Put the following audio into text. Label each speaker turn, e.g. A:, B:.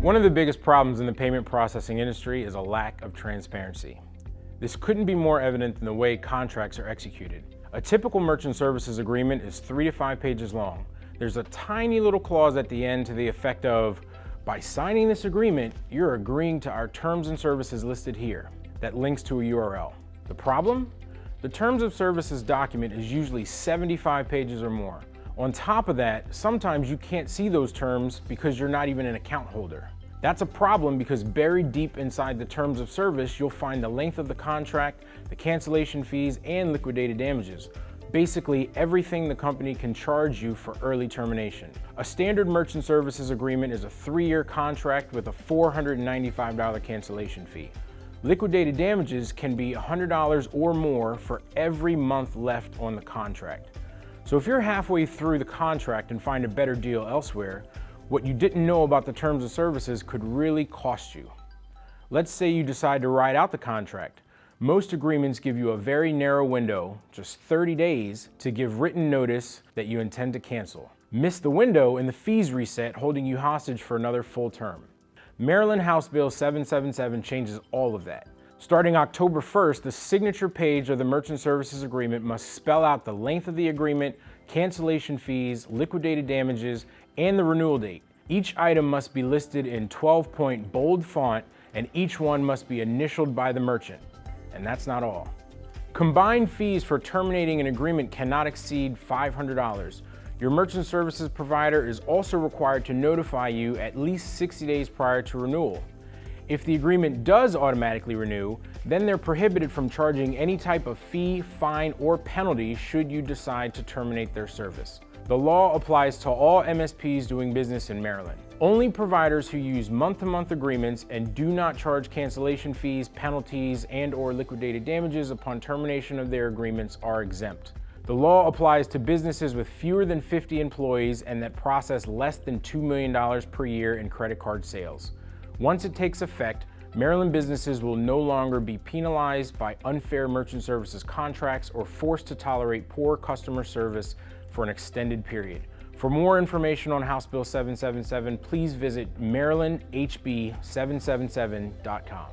A: One of the biggest problems in the payment processing industry is a lack of transparency. This couldn't be more evident than the way contracts are executed. A typical merchant services agreement is 3 to 5 pages long. There's a tiny little clause at the end to the effect of, by signing this agreement, you're agreeing to our terms and services listed here, that links to a URL. The problem? The terms of services document is usually 75 pages or more. On top of that, sometimes you can't see those terms because you're not even an account holder. That's a problem because buried deep inside the terms of service, you'll find the length of the contract, the cancellation fees, and liquidated damages. Basically, everything the company can charge you for early termination. A standard merchant services agreement is a 3-year contract with a $495 cancellation fee. Liquidated damages can be $100 or more for every month left on the contract. So if you're halfway through the contract and find a better deal elsewhere, what you didn't know about the terms of services could really cost you. Let's say you decide to ride out the contract. Most agreements give you a very narrow window, just 30 days, to give written notice that you intend to cancel. Miss the window and the fees reset, holding you hostage for another full term. Maryland House Bill 777 changes all of that. Starting October 1st, the signature page of the Merchant Services Agreement must spell out the length of the agreement, cancellation fees, liquidated damages, and the renewal date. Each item must be listed in 12-point bold font, and each one must be initialed by the merchant. And that's not all. Combined fees for terminating an agreement cannot exceed $500. Your merchant services provider is also required to notify you at least 60 days prior to renewal. If the agreement does automatically renew, then they're prohibited from charging any type of fee, fine, or penalty should you decide to terminate their service. The law applies to all MSPs doing business in Maryland. Only providers who use month-to-month agreements and do not charge cancellation fees, penalties, and/or liquidated damages upon termination of their agreements are exempt. The law applies to businesses with fewer than 50 employees and that process less than $2 million per year in credit card sales. Once it takes effect, Maryland businesses will no longer be penalized by unfair merchant services contracts or forced to tolerate poor customer service for an extended period. For more information on House Bill 777, please visit marylandhb777.com.